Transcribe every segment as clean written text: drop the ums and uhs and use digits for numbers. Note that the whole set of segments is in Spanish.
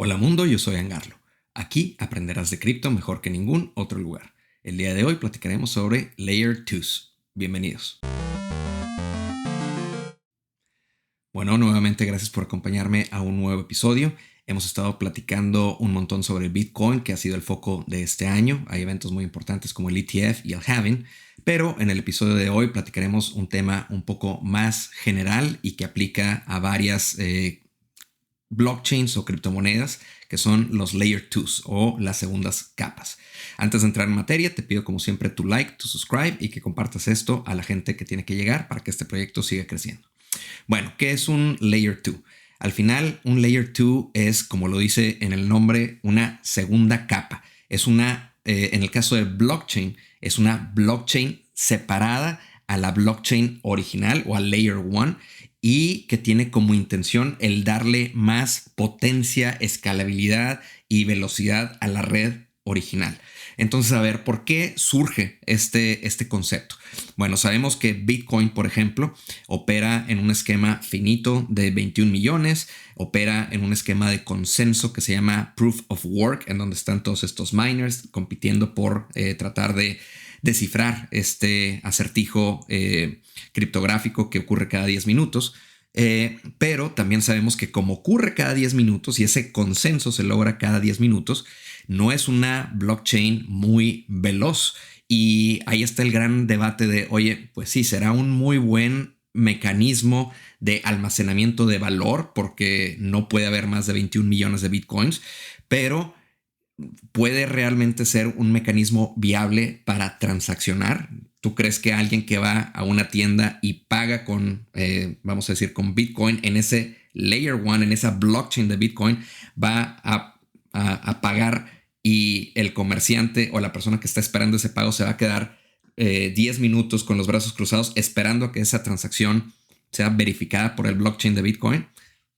Hola mundo, yo soy Angarlo. Aquí aprenderás de cripto mejor que ningún otro lugar. El día de hoy platicaremos sobre Layer 2. Bienvenidos. Bueno, nuevamente gracias por acompañarme a un nuevo episodio. Hemos estado platicando un montón sobre Bitcoin, que ha sido el foco de este año. Hay eventos muy importantes como el ETF y el Halving, pero en el episodio de hoy platicaremos un tema un poco más general y que aplica a varias blockchains o criptomonedas, que son los Layer 2 o las segundas capas. Antes de entrar en materia, te pido como siempre tu like, tu subscribe y que compartas esto a la gente que tiene que llegar para que este proyecto siga creciendo. Bueno, ¿qué es un Layer 2? Al final, un Layer 2 es, como lo dice en el nombre, una segunda capa. Es en el caso de blockchain, es una blockchain separada a la blockchain original o al Layer 1 y que tiene como intención el darle más potencia, escalabilidad y velocidad a la red original. Entonces, a ver, ¿por qué surge este concepto? Bueno, sabemos que Bitcoin, por ejemplo, opera en un esquema finito de 21 millones, opera en un esquema de consenso que se llama Proof of Work, en donde están todos estos miners compitiendo por tratar de descifrar este acertijo criptográfico que ocurre cada 10 minutos. Pero también sabemos que como ocurre cada 10 minutos y ese consenso se logra cada 10 minutos, no es una blockchain muy veloz. Y ahí está el gran debate de, oye, pues sí, será un muy buen mecanismo de almacenamiento de valor porque no puede haber más de 21 millones de bitcoins, pero ¿puede realmente ser un mecanismo viable para transaccionar? ¿Tú crees que alguien que va a una tienda y paga con, vamos a decir, con Bitcoin en ese Layer 1, en esa blockchain de Bitcoin, va a pagar y el comerciante o la persona que está esperando ese pago se va a quedar 10 minutos con los brazos cruzados esperando a que esa transacción sea verificada por el blockchain de Bitcoin?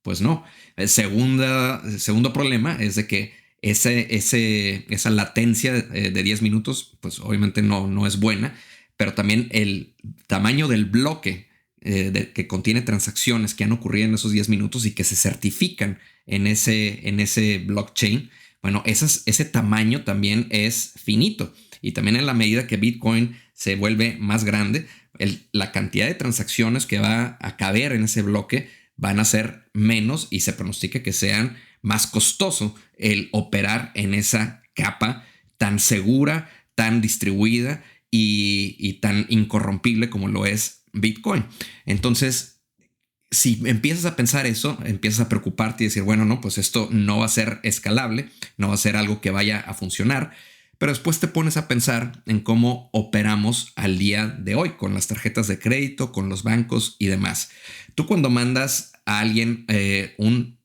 Pues no. El segundo problema es de que esa latencia de 10 minutos, pues obviamente no es buena, pero también el tamaño del bloque que contiene transacciones que han ocurrido en esos 10 minutos y que se certifican en ese blockchain, bueno, ese tamaño también es finito. Y también en la medida que Bitcoin se vuelve más grande, la cantidad de transacciones que va a caber en ese bloque van a ser menos y se pronostica que sean más costoso el operar en esa capa tan segura, tan distribuida y tan incorrompible como lo es Bitcoin. Entonces, si empiezas a pensar eso, empiezas a preocuparte y decir, bueno, no, pues esto no va a ser escalable, no va a ser algo que vaya a funcionar. Pero después te pones a pensar en cómo operamos al día de hoy con las tarjetas de crédito, con los bancos y demás. Tú cuando mandas a alguien un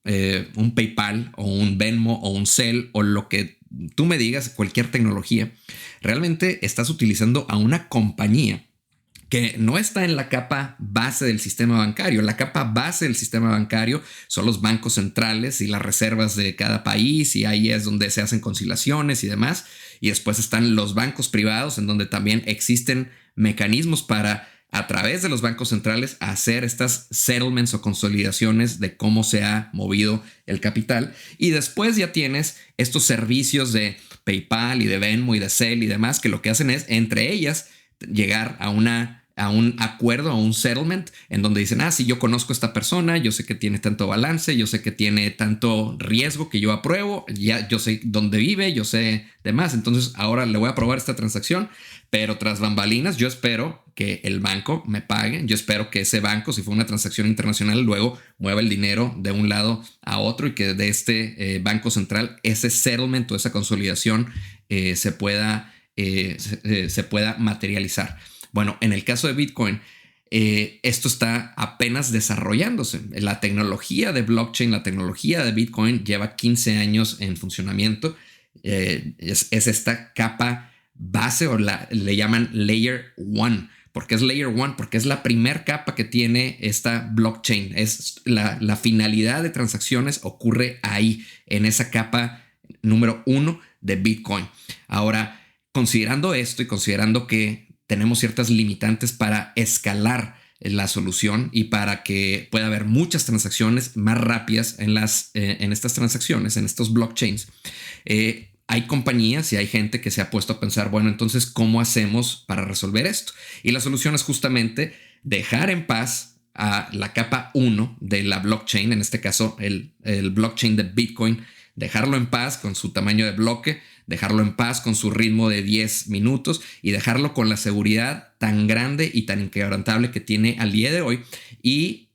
PayPal o un Venmo o un Zelle o lo que tú me digas, cualquier tecnología, realmente estás utilizando a una compañía que no está en la capa base del sistema bancario. La capa base del sistema bancario son los bancos centrales y las reservas de cada país, y ahí es donde se hacen conciliaciones y demás. Y después están los bancos privados, en donde también existen mecanismos para, a través de los bancos centrales, hacer estas settlements o consolidaciones de cómo se ha movido el capital. Y después ya tienes estos servicios de PayPal y de Venmo y de Zelle y demás, que lo que hacen es, entre ellas, llegar a un acuerdo, a un settlement, en donde dicen, sí, yo conozco a esta persona, yo sé que tiene tanto balance, yo sé que tiene tanto riesgo que yo apruebo, ya yo sé dónde vive, yo sé demás, entonces ahora le voy a aprobar esta transacción, pero tras bambalinas yo espero que el banco me pague, yo espero que ese banco, si fue una transacción internacional, luego mueva el dinero de un lado a otro y que de este banco central ese settlement o esa consolidación se pueda materializar. Bueno, en el caso de Bitcoin, esto está apenas desarrollándose. La tecnología de blockchain, la tecnología de Bitcoin lleva 15 años en funcionamiento. Es esta capa base o le llaman Layer 1. ¿Por qué es Layer 1? Porque es la primera capa que tiene esta blockchain. Es la finalidad de transacciones ocurre ahí, en esa capa número 1 de Bitcoin. Ahora, considerando esto y considerando que tenemos ciertas limitantes para escalar la solución y para que pueda haber muchas transacciones más rápidas en estas transacciones, en estos blockchains. Hay compañías y hay gente que se ha puesto a pensar, bueno, entonces, ¿cómo hacemos para resolver esto? Y la solución es justamente dejar en paz a la capa 1 de la blockchain, en este caso el blockchain de Bitcoin, dejarlo en paz con su tamaño de bloque, dejarlo en paz con su ritmo de 10 minutos y dejarlo con la seguridad tan grande y tan inquebrantable que tiene al día de hoy. Y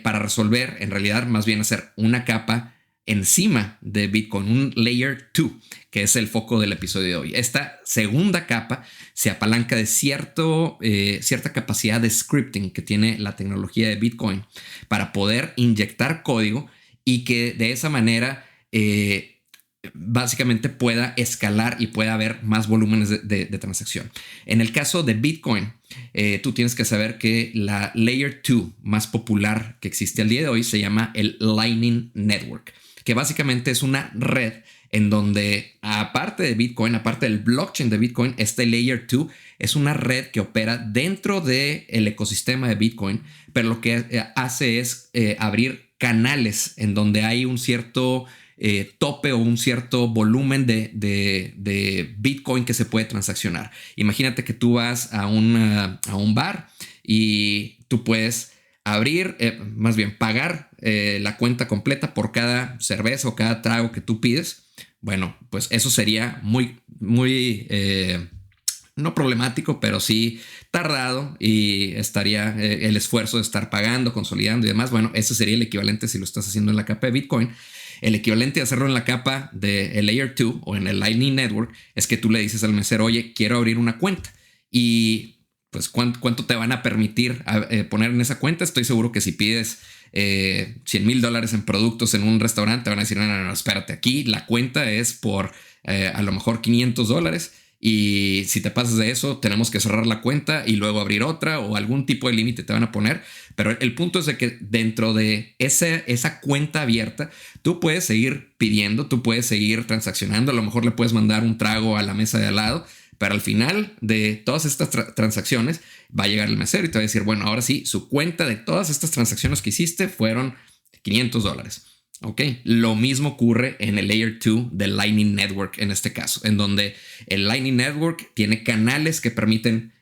para resolver, en realidad, más bien hacer una capa encima de Bitcoin, un layer 2, que es el foco del episodio de hoy. Esta segunda capa se apalanca de cierta capacidad de scripting que tiene la tecnología de Bitcoin para poder inyectar código y que de esa manera básicamente pueda escalar y pueda haber más volúmenes de transacción. En el caso de Bitcoin, tú tienes que saber que la Layer 2 más popular que existe al día de hoy se llama el Lightning Network, que básicamente es una red en donde, aparte de Bitcoin, aparte del blockchain de Bitcoin, este Layer 2 es una red que opera dentro del ecosistema de Bitcoin, pero lo que hace es abrir canales en donde hay un cierto tope o un cierto volumen de Bitcoin que se puede transaccionar. Imagínate que tú vas a un bar y tú puedes abrir, más bien pagar la cuenta completa por cada cerveza o cada trago que tú pides. Bueno, pues eso sería muy no problemático, pero sí tardado y estaría el esfuerzo de estar pagando, consolidando y demás. Bueno, ese sería el equivalente si lo estás haciendo en la capa de Bitcoin. El equivalente de hacerlo en la capa de Layer 2 o en el Lightning Network es que tú le dices al mesero, oye, quiero abrir una cuenta. Y pues ¿cuánto te van a permitir poner en esa cuenta? Estoy seguro que si pides $100,000 en productos en un restaurante, te van a decir, no, espérate, aquí la cuenta es por a lo mejor $500. Y si te pasas de eso, tenemos que cerrar la cuenta y luego abrir otra o algún tipo de límite te van a poner. Pero el punto es de que dentro de esa cuenta abierta, tú puedes seguir pidiendo, tú puedes seguir transaccionando. A lo mejor le puedes mandar un trago a la mesa de al lado, pero al final de todas estas transacciones va a llegar el mesero y te va a decir, bueno, ahora sí, su cuenta de todas estas transacciones que hiciste fueron $500. Ok, lo mismo ocurre en el Layer 2 del Lightning Network en este caso, en donde el Lightning Network tiene canales que permiten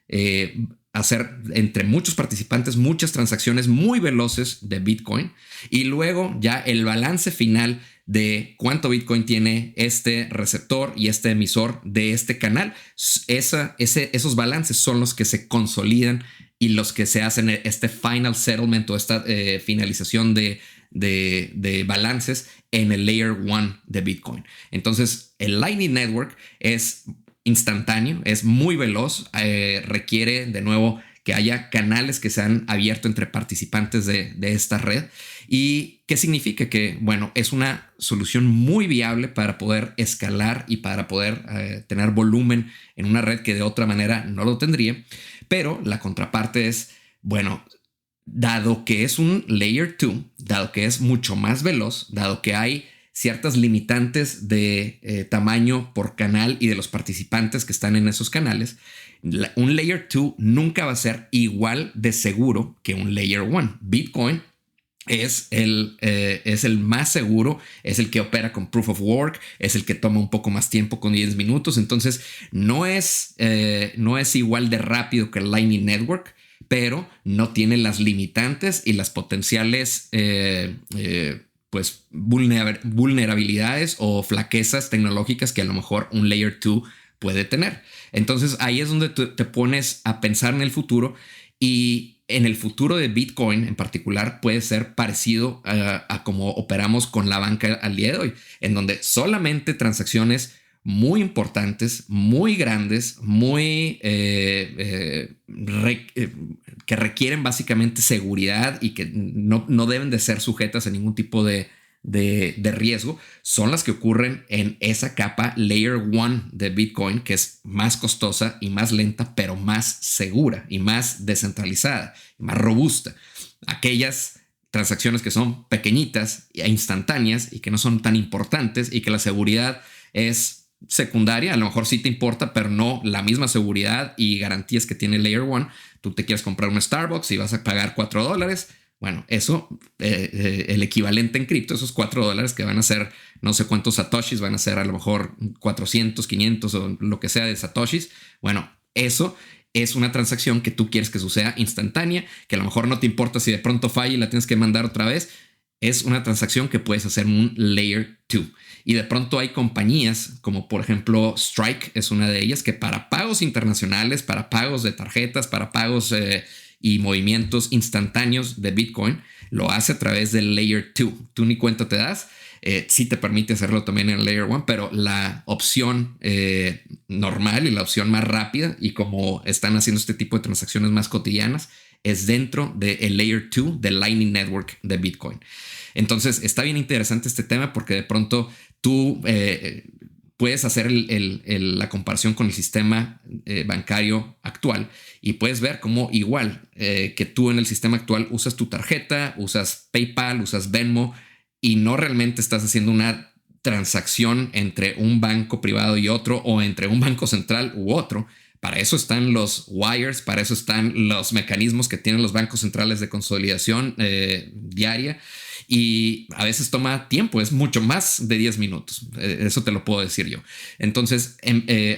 hacer entre muchos participantes muchas transacciones muy veloces de Bitcoin y luego ya el balance final de cuánto Bitcoin tiene este receptor y este emisor de este canal. Esos balances son los que se consolidan y los que se hacen este final settlement o esta finalización de balances en el Layer 1 de Bitcoin. Entonces, el Lightning Network es instantáneo, es muy veloz, requiere de nuevo que haya canales que se han abierto entre participantes de esta red. ¿Y qué significa? Que, bueno, es una solución muy viable para poder escalar y para poder tener volumen en una red que de otra manera no lo tendría. Pero la contraparte es, bueno, dado que es un Layer 2, dado que es mucho más veloz, dado que hay ciertas limitantes de tamaño por canal y de los participantes que están en esos canales, un Layer 2 nunca va a ser igual de seguro que un Layer 1. Bitcoin es el más seguro, es el que opera con Proof of Work, es el que toma un poco más tiempo con 10 minutos. Entonces no es igual de rápido que el Lightning Network, pero no tiene las limitantes y las potenciales pues vulnerabilidades o flaquezas tecnológicas que a lo mejor un Layer 2 puede tener. Entonces ahí es donde te pones a pensar en el futuro, y en el futuro de Bitcoin en particular puede ser parecido a cómo operamos con la banca al día de hoy, en donde solamente transacciones muy importantes, muy grandes, que requieren básicamente seguridad y que no deben de ser sujetas a ningún tipo de riesgo, son las que ocurren en esa capa Layer 1 de Bitcoin, que es más costosa y más lenta, pero más segura y más descentralizada y más robusta. Aquellas transacciones que son pequeñitas e instantáneas y que no son tan importantes y que la seguridad es secundaria, a lo mejor sí te importa, pero no la misma seguridad y garantías que tiene Layer 1. Tú te quieres comprar un Starbucks y vas a pagar $4. Bueno, eso, el equivalente en cripto, esos $4 que van a ser no sé cuántos satoshis, van a ser a lo mejor 400, 500 o lo que sea de satoshis. Bueno, eso es una transacción que tú quieres que suceda instantánea, que a lo mejor no te importa si de pronto falla y la tienes que mandar otra vez. Es una transacción que puedes hacer en un Layer 2. Y de pronto hay compañías como por ejemplo Strike es una de ellas que para pagos internacionales, para pagos de tarjetas, para pagos y movimientos instantáneos de Bitcoin, lo hace a través del Layer 2. Tú ni cuenta te das. Sí te permite hacerlo también en Layer 1, pero la opción normal y la opción más rápida y como están haciendo este tipo de transacciones más cotidianas es dentro del Layer 2 del Lightning Network de Bitcoin. Entonces está bien interesante este tema porque de pronto tú puedes hacer la comparación con el sistema bancario actual y puedes ver cómo igual que tú en el sistema actual usas tu tarjeta, usas PayPal, usas Venmo y no realmente estás haciendo una transacción entre un banco privado y otro o entre un banco central u otro. Para eso están los wires, para eso están los mecanismos que tienen los bancos centrales de consolidación diaria y a veces toma tiempo, es mucho más de 10 minutos, eso te lo puedo decir yo. Entonces,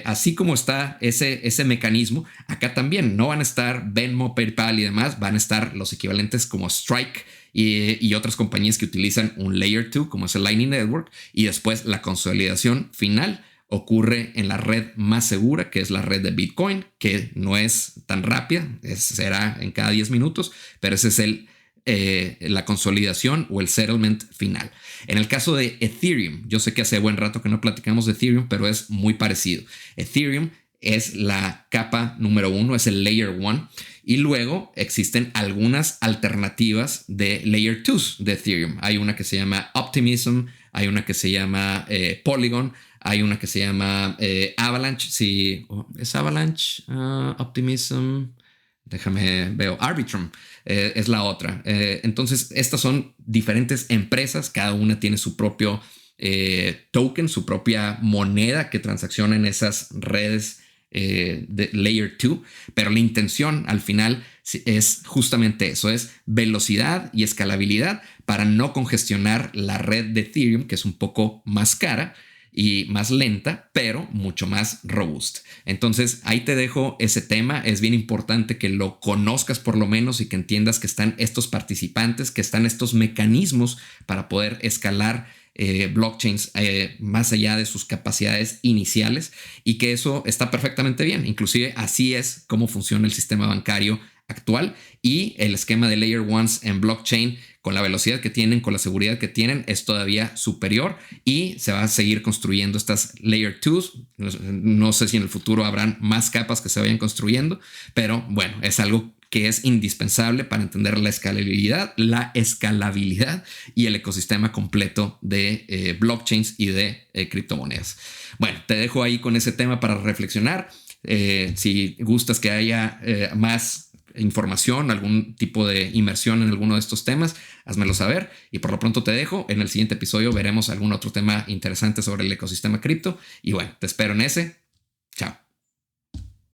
así como está ese mecanismo, acá también no van a estar Venmo, PayPal y demás, van a estar los equivalentes como Strike y otras compañías que utilizan un Layer 2 como es el Lightning Network y después la consolidación final ocurre en la red más segura, que es la red de Bitcoin, que no es tan rápida, será en cada 10 minutos, pero ese es la consolidación o el settlement final. En el caso de Ethereum, yo sé que hace buen rato que no platicamos de Ethereum, pero es muy parecido. Ethereum es la capa número 1, es el Layer 1. Y luego existen algunas alternativas de Layer 2 de Ethereum. Hay una que se llama Optimism, hay una que se llama Polygon, hay una que se llama Avalanche. Sí, es Avalanche, Optimism, déjame veo, Arbitrum es la otra. Entonces, estas son diferentes empresas, cada una tiene su propio token, su propia moneda que transacciona en esas redes de Layer 2, pero la intención al final es justamente eso, es velocidad y escalabilidad para no congestionar la red de Ethereum, que es un poco más cara y más lenta, pero mucho más robusta. Entonces ahí te dejo ese tema, es bien importante que lo conozcas por lo menos y que entiendas que están estos participantes, que están estos mecanismos para poder escalar blockchains más allá de sus capacidades iniciales y que eso está perfectamente bien. Inclusive así es como funciona el sistema bancario actual y el esquema de Layer 1 en blockchain con la velocidad que tienen, con la seguridad que tienen, es todavía superior y se va a seguir construyendo estas Layer 2. No sé si en el futuro habrán más capas que se vayan construyendo, pero bueno, es algo que es indispensable para entender la escalabilidad y el ecosistema completo de blockchains y de criptomonedas. Bueno, te dejo ahí con ese tema para reflexionar. Si gustas que haya más información, algún tipo de inmersión en alguno de estos temas, házmelo saber y por lo pronto te dejo. En el siguiente episodio veremos algún otro tema interesante sobre el ecosistema cripto y bueno, te espero en ese. Chao.